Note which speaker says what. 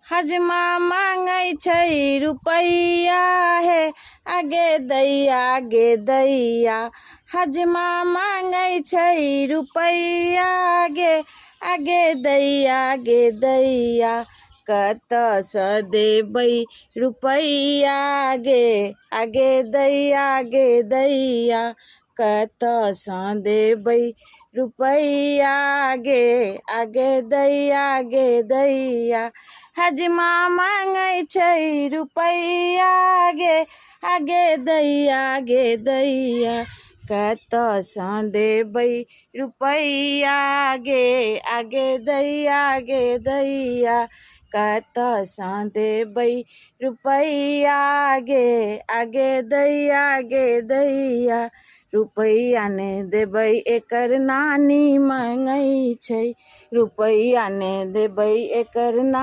Speaker 1: हजमा मांगै छै रुपैया हे आगे दैया हजमा मांगै छै रुपैया आगे दैया कतसँ देबै रुपैया आगे दैया कतसँ देबै रुपैया आगे दैया हजमा मांगै छै रुपैया आगे दैया कतसँ देबै रुपैया आगे दैया कतसँ देबै रुपैया आगे दैया रुपैया ने देबै एकर नानी मांगै छै रुपैया ने देबै एकर नानी